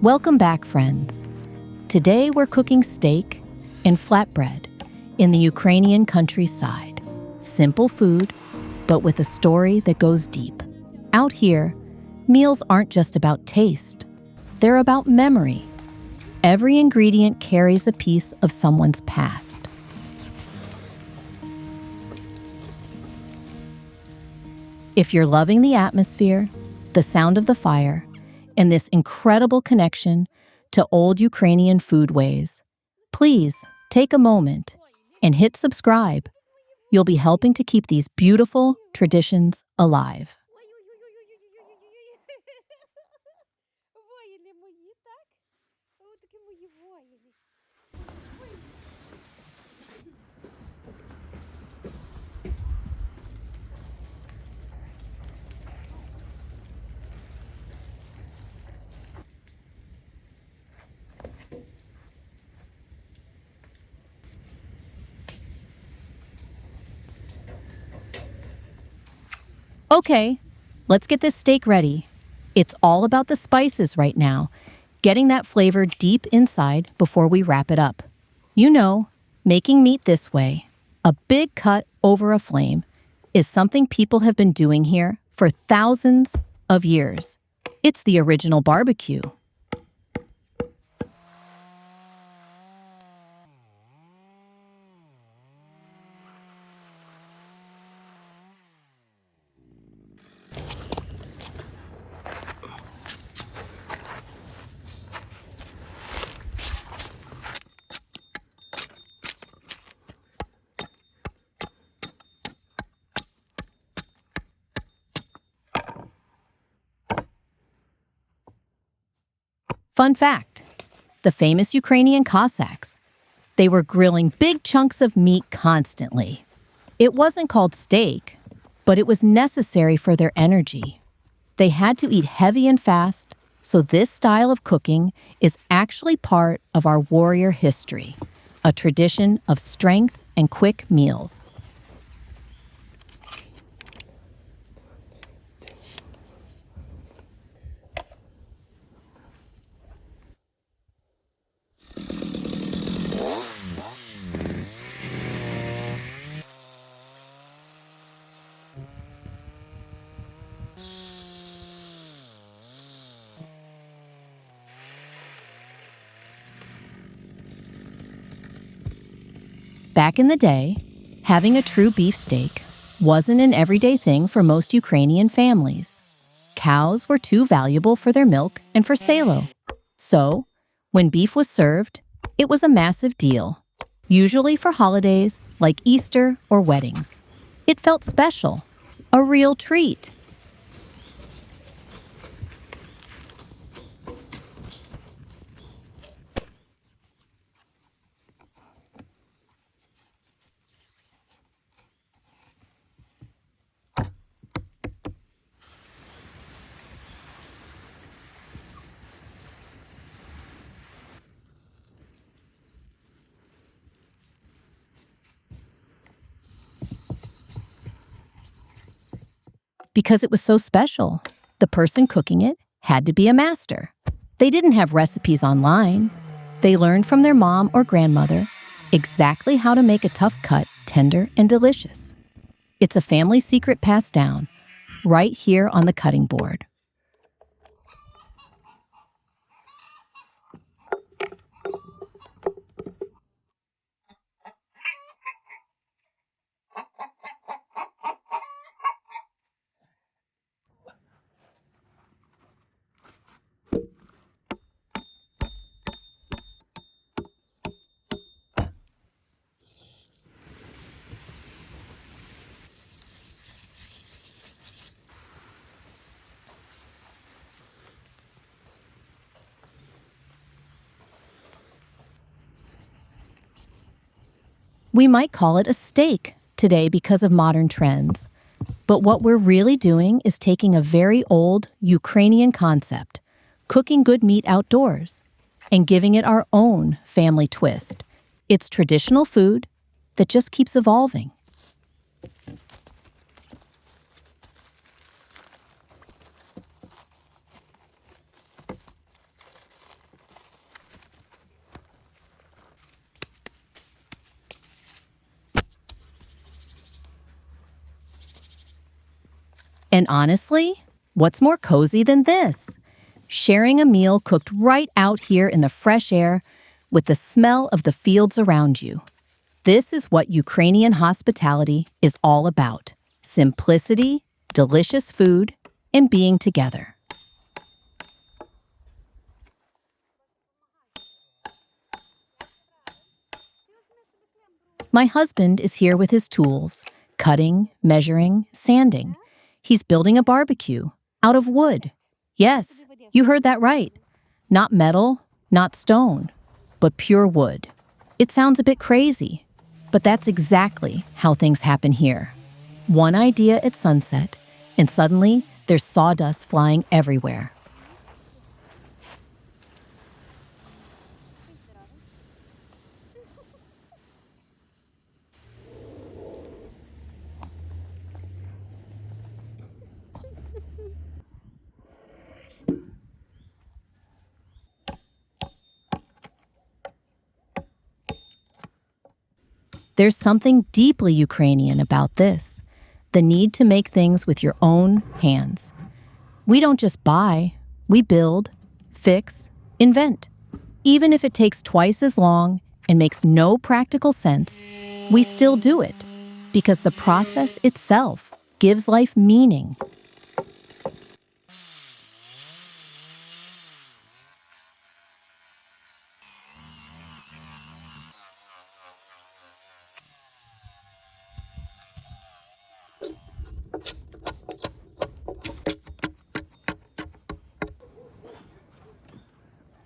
Welcome back, friends. Today we're cooking steak and flatbread in the Ukrainian countryside. Simple food, but with a story that goes deep. Out here, meals aren't just about taste. They're about memory. Every ingredient carries a piece of someone's past. If you're loving the atmosphere, the sound of the fire, and this incredible connection to old Ukrainian foodways, please take a moment and hit subscribe. You'll be helping to keep these beautiful traditions alive. Okay, let's get this steak ready. It's all about the spices right now, getting that flavor deep inside before we wrap it up. You know, making meat this way, a big cut over a flame, is something people have been doing here for thousands of years. It's the original barbecue. Fun fact, the famous Ukrainian Cossacks, they were grilling big chunks of meat constantly. It wasn't called steak, but it was necessary for their energy. They had to eat heavy and fast, so this style of cooking is actually part of our warrior history, a tradition of strength and quick meals. Back in the day, having a true beef steak wasn't an everyday thing for most Ukrainian families. Cows were too valuable for their milk and for salo. So, when beef was served, it was a massive deal, usually for holidays like Easter or weddings. It felt special, a real treat. Because it was so special, the person cooking it had to be a master. They didn't have recipes online. They learned from their mom or grandmother exactly how to make a tough cut tender and delicious. It's a family secret passed down right here on the cutting board. We might call it a steak today because of modern trends. But what we're really doing is taking a very old Ukrainian concept, cooking good meat outdoors, and giving it our own family twist. It's traditional food that just keeps evolving. And honestly, what's more cozy than this? Sharing a meal cooked right out here in the fresh air with the smell of the fields around you. This is what Ukrainian hospitality is all about. Simplicity, delicious food, and being together. My husband is here with his tools, cutting, measuring, sanding. He's building a barbecue out of wood. Yes, you heard that right. Not metal, not stone, but pure wood. It sounds a bit crazy, but that's exactly how things happen here. One idea at sunset, and suddenly there's sawdust flying everywhere. There's something deeply Ukrainian about this, the need to make things with your own hands. We don't just buy, we build, fix, invent. Even if it takes twice as long and makes no practical sense, we still do it because the process itself gives life meaning.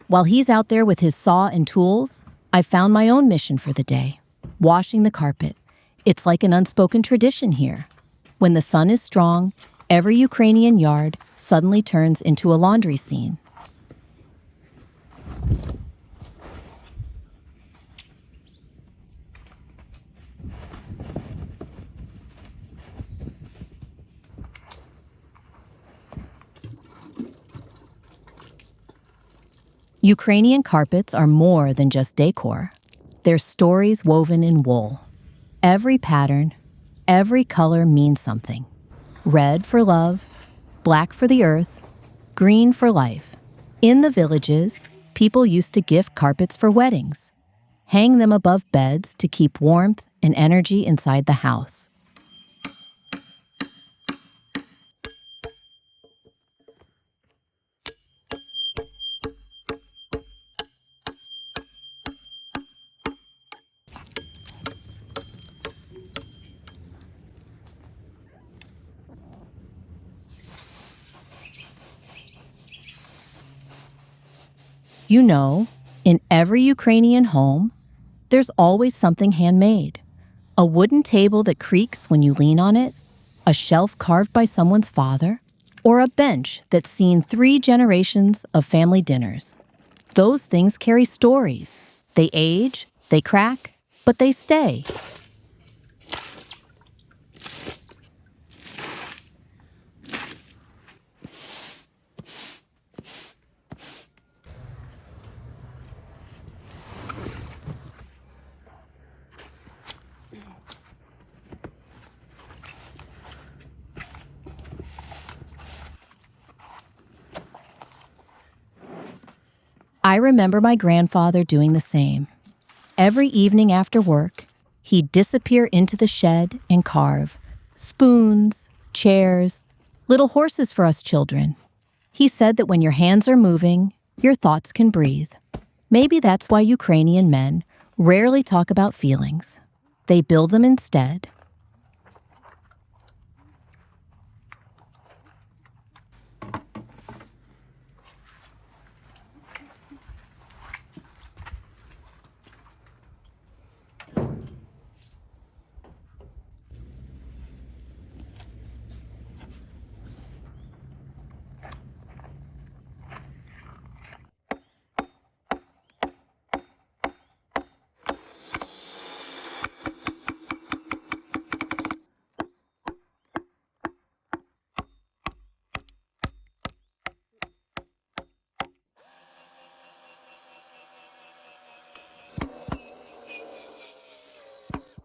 While he's out there with his saw and tools, I found my own mission for the day, washing the carpet. It's like an unspoken tradition here. When the sun is strong, every Ukrainian yard suddenly turns into a laundry scene. Ukrainian carpets are more than just decor. They're stories woven in wool. Every pattern, every color means something. Red for love, black for the earth, green for life. In the villages, people used to gift carpets for weddings, hang them above beds to keep warmth and energy inside the house. You know, in every Ukrainian home, there's always something handmade. A wooden table that creaks when you lean on it, a shelf carved by someone's father, or a bench that's seen 3 generations of family dinners. Those things carry stories. They age, they crack, but they stay. I remember my grandfather doing the same. Every evening after work, he'd disappear into the shed and carve spoons, chairs, little horses for us children. He said that when your hands are moving, your thoughts can breathe. Maybe that's why Ukrainian men rarely talk about feelings. They build them instead.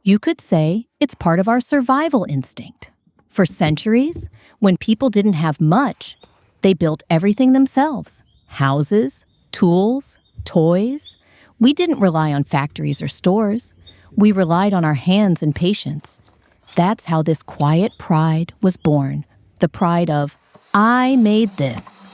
You could say it's part of our survival instinct. For centuries, When people didn't have much, they built everything themselves. Houses, tools, toys. We didn't rely on factories or stores. We relied on our hands and patience. That's how this quiet pride was born. The pride of, I made this.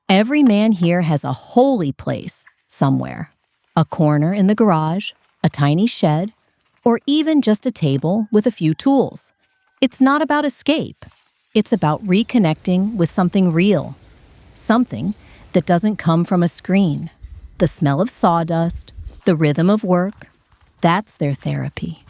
Every man here has a holy place somewhere. A corner in the garage, a tiny shed, or even just a table with a few tools. It's not about escape. It's about reconnecting with something real. Something that doesn't come from a screen. The smell of sawdust, the rhythm of work, that's their therapy.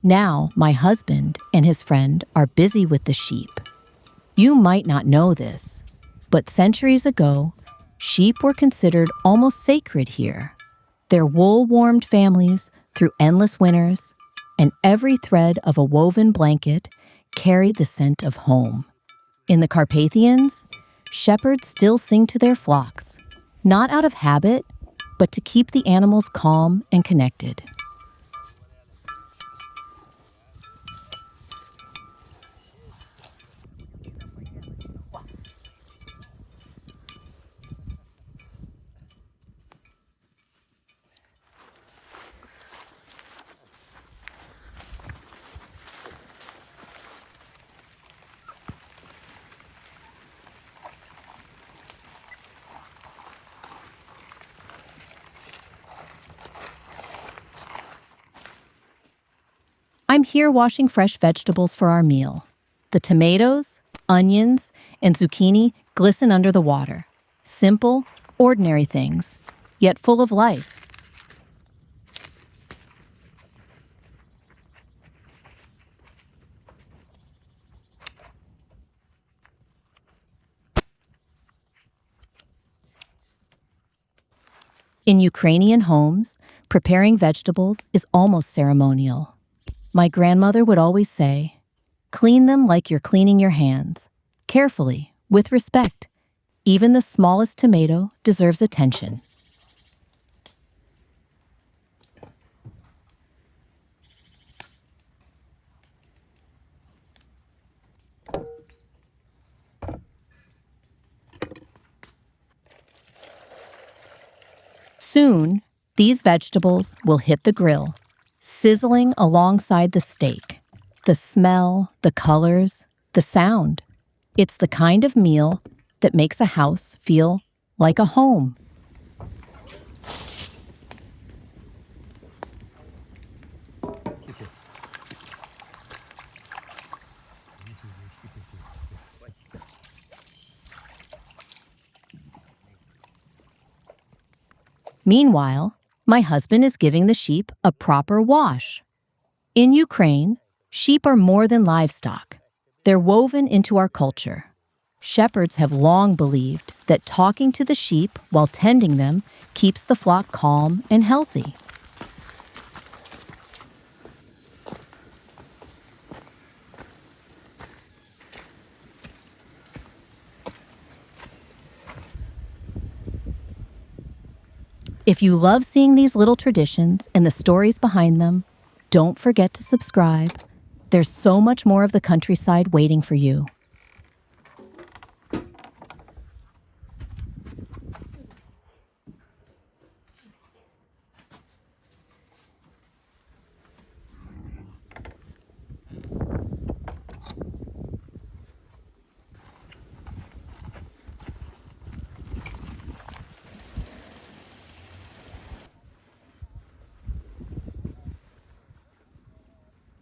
Now, my husband and his friend are busy with the sheep. You might not know this, but centuries ago, sheep were considered almost sacred here. Their wool warmed families through endless winters, and every thread of a woven blanket carried the scent of home. In the Carpathians, shepherds still sing to their flocks, not out of habit, but to keep the animals calm and connected. I'm here washing fresh vegetables for our meal. The tomatoes, onions, and zucchini glisten under the water. Simple, ordinary things, yet full of life. In Ukrainian homes, preparing vegetables is almost ceremonial. My grandmother would always say, clean them like you're cleaning your hands, carefully, with respect. Even the smallest tomato deserves attention. Soon, these vegetables will hit the grill, sizzling alongside the steak. The smell, the colors, the sound. It's the kind of meal that makes a house feel like a home. Meanwhile, my husband is giving the sheep a proper wash. In Ukraine, sheep are more than livestock. They're woven into our culture. Shepherds have long believed that talking to the sheep while tending them keeps the flock calm and healthy. If you love seeing these little traditions and the stories behind them, don't forget to subscribe. There's so much more of the countryside waiting for you.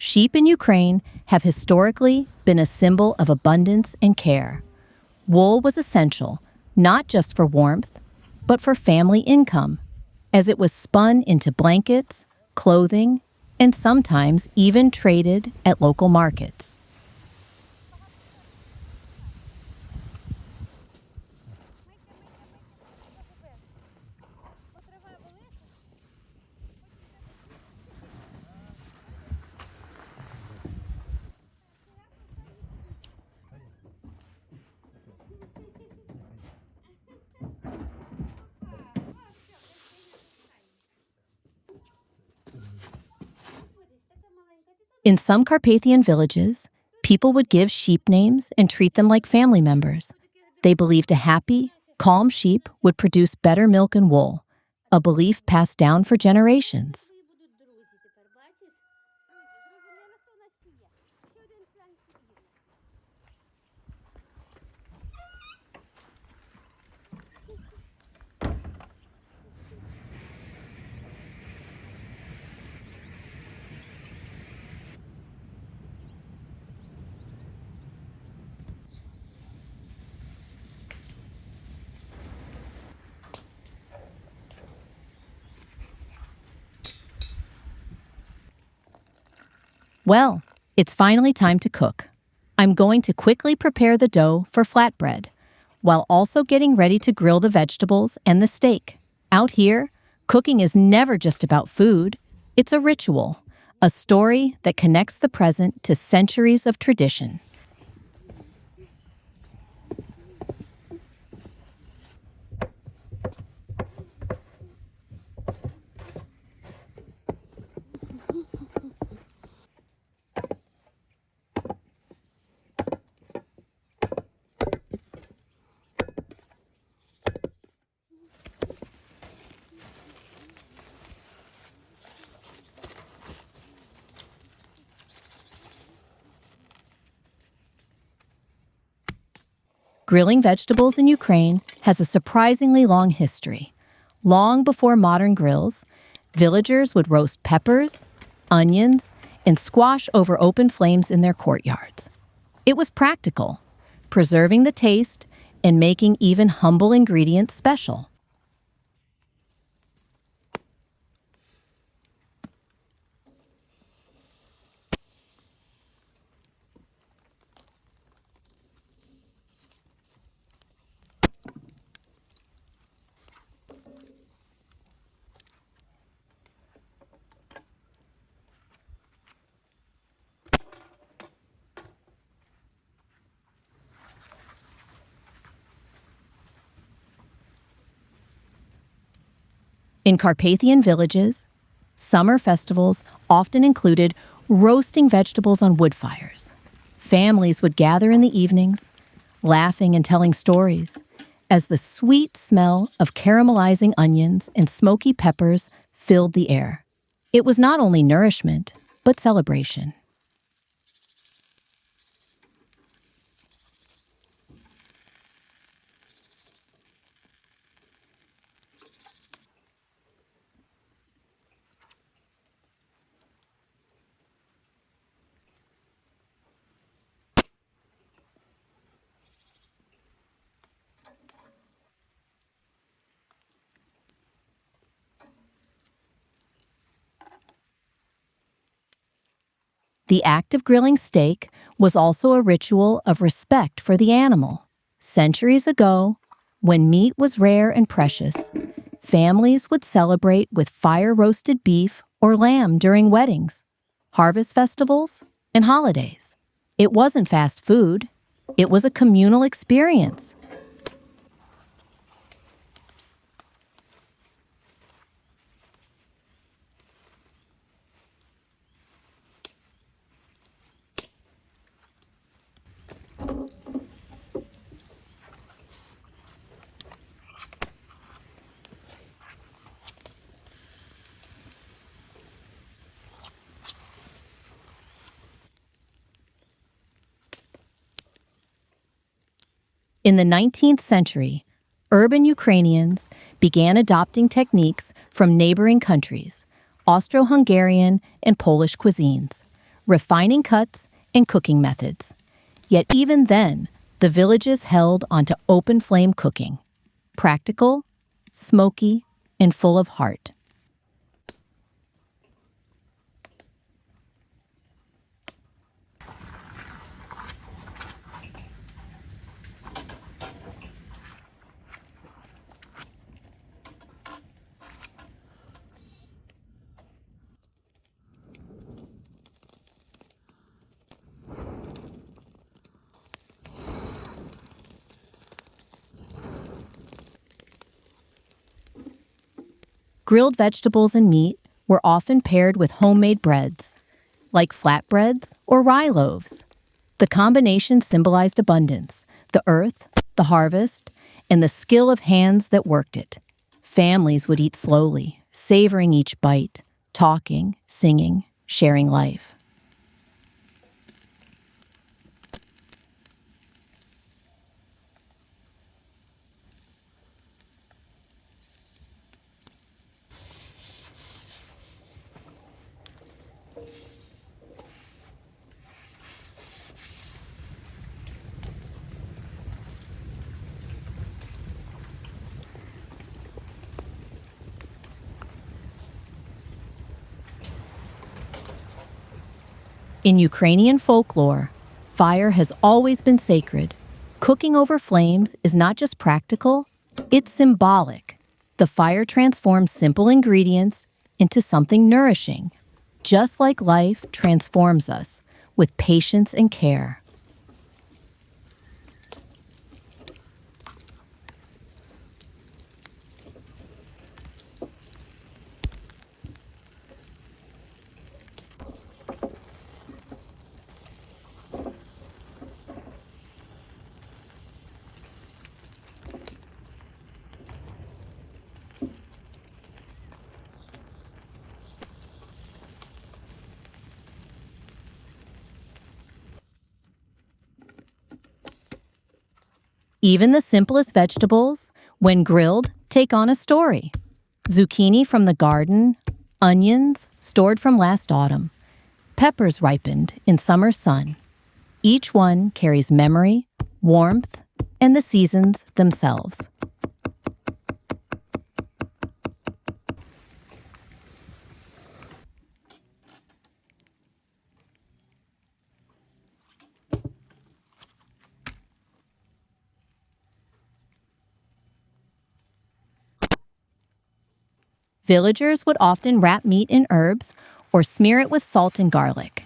Sheep in Ukraine have historically been a symbol of abundance and care. Wool was essential, not just for warmth, but for family income, as it was spun into blankets, clothing, and sometimes even traded at local markets. In some Carpathian villages, people would give sheep names and treat them like family members. They believed a happy, calm sheep would produce better milk and wool, a belief passed down for generations. Well, it's finally time to cook. I'm going to quickly prepare the dough for flatbread, while also getting ready to grill the vegetables and the steak. Out here, cooking is never just about food. It's a ritual, a story that connects the present to centuries of tradition. Grilling vegetables in Ukraine has a surprisingly long history. Long before modern grills, villagers would roast peppers, onions, and squash over open flames in their courtyards. It was practical, preserving the taste and making even humble ingredients special. In Carpathian villages, summer festivals often included roasting vegetables on wood fires. Families would gather in the evenings, laughing and telling stories, as the sweet smell of caramelizing onions and smoky peppers filled the air. It was not only nourishment, but celebration. The act of grilling steak was also a ritual of respect for the animal. Centuries ago, when meat was rare and precious, families would celebrate with fire-roasted beef or lamb during weddings, harvest festivals, and holidays. It wasn't fast food. It was a communal experience. In the 19th century, urban Ukrainians began adopting techniques from neighboring countries, Austro-Hungarian and Polish cuisines. refining cuts and cooking methods. Yet even then, the villages held onto open flame cooking, practical, smoky, and full of heart. Grilled vegetables and meat were often paired with homemade breads, like flatbreads or rye loaves. The combination symbolized abundance, the earth, the harvest, and the skill of hands that worked it. Families would eat slowly, savoring each bite, talking, singing, sharing life. In Ukrainian folklore, fire has always been sacred. Cooking over flames is not just practical, it's symbolic. The fire transforms simple ingredients into something nourishing, just like life transforms us with patience and care. Even the simplest vegetables, when grilled, take on a story. Zucchini from the garden, onions stored from last autumn, peppers ripened in summer sun. Each one carries memory, warmth, and the seasons themselves. Villagers would often wrap meat in herbs or smear it with salt and garlic,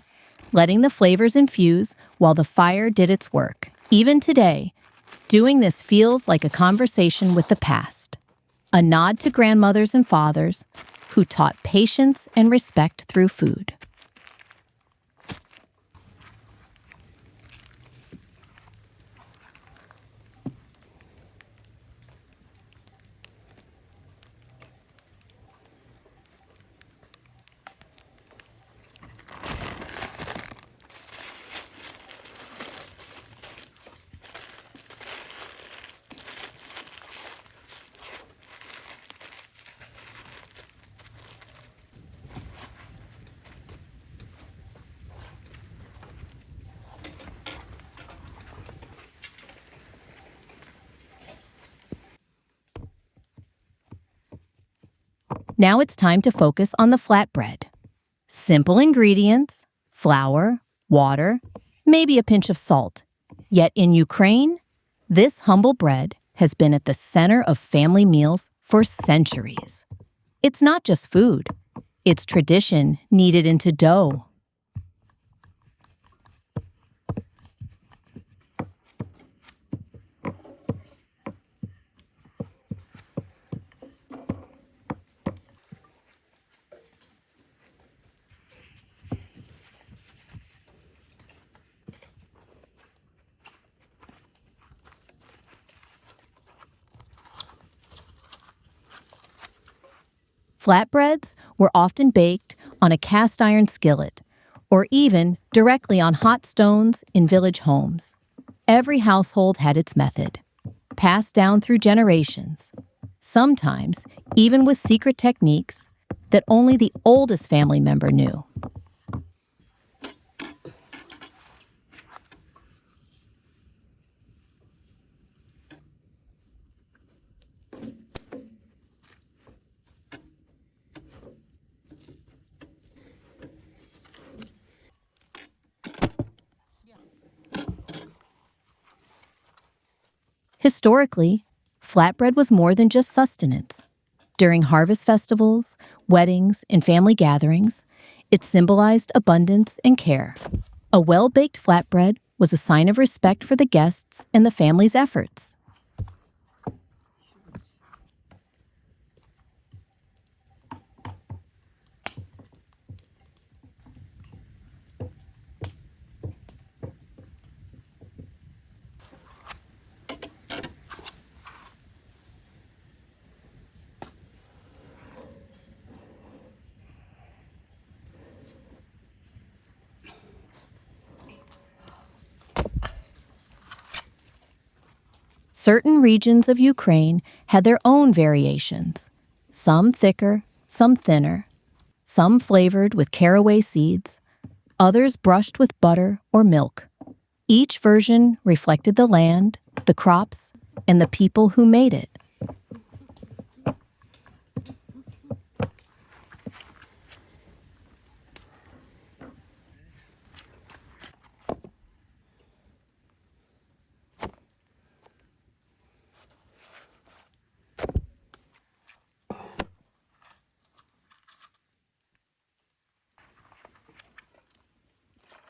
letting the flavors infuse while the fire did its work. Even today, doing this feels like a conversation with the past, a nod to grandmothers and fathers who taught patience and respect through food. Now it's time to focus on the flatbread. Simple ingredients, flour, water, maybe a pinch of salt. Yet in Ukraine, this humble bread has been at the center of family meals for centuries. It's not just food, it's tradition kneaded into dough. Flatbreads were often baked on a cast iron skillet, or even directly on hot stones in village homes. Every household had its method, passed down through generations, sometimes even with secret techniques that only the oldest family member knew. Historically, flatbread was more than just sustenance. During harvest festivals, weddings, and family gatherings, it symbolized abundance and care. A well-baked flatbread was a sign of respect for the guests and the family's efforts. Certain regions of Ukraine had their own variations, some thicker, some thinner, some flavored with caraway seeds, others brushed with butter or milk. Each version reflected the land, the crops, and the people who made it.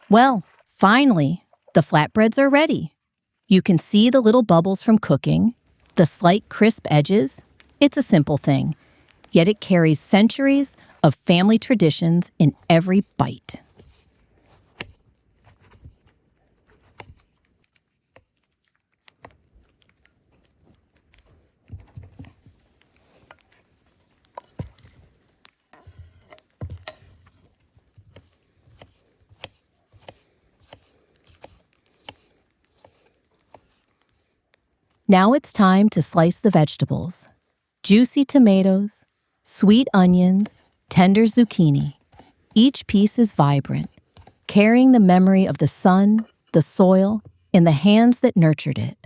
Well, finally, the flatbreads are ready. You can see the little bubbles from cooking, the slight crisp edges. It's a simple thing, yet it carries centuries of family traditions in every bite. Now it's time to slice the vegetables. Juicy tomatoes, sweet onions, tender zucchini. Each piece is vibrant, carrying the memory of the sun, the soil, and the hands that nurtured it.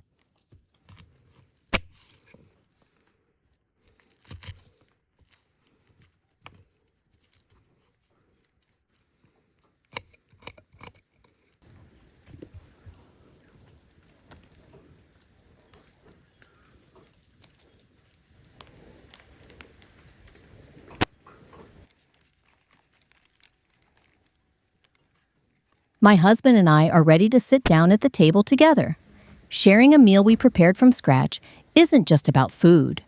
My husband and I are ready to sit down at the table together. Sharing a meal we prepared from scratch isn't just about food.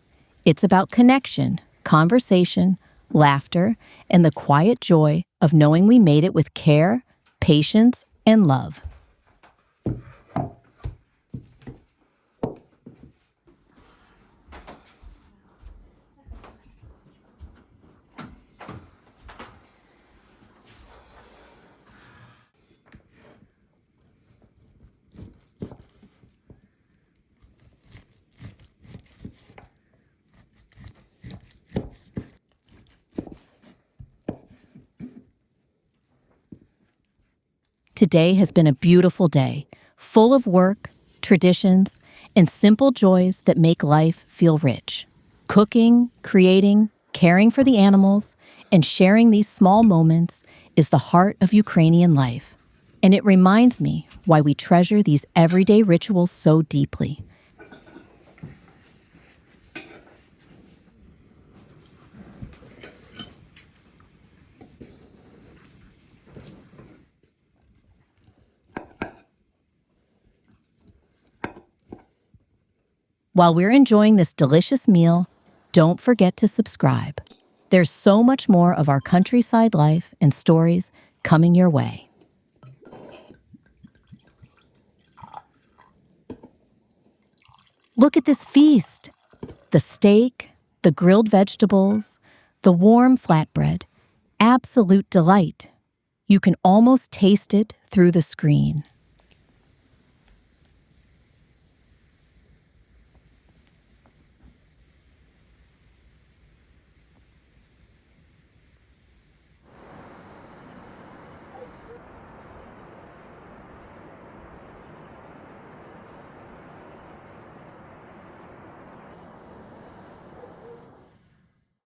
It's about connection, conversation, laughter, and the quiet joy of knowing we made it with care, patience, and love. Today has been a beautiful day, full of work, traditions, and simple joys that make life feel rich. Cooking, creating, caring for the animals, and sharing these small moments is the heart of Ukrainian life. And it reminds me why we treasure these everyday rituals so deeply. While we're enjoying this delicious meal, don't forget to subscribe. There's so much more of our countryside life and stories coming your way. Look at this feast. The steak, the grilled vegetables, the warm flatbread. Absolute delight. You can almost taste it through the screen.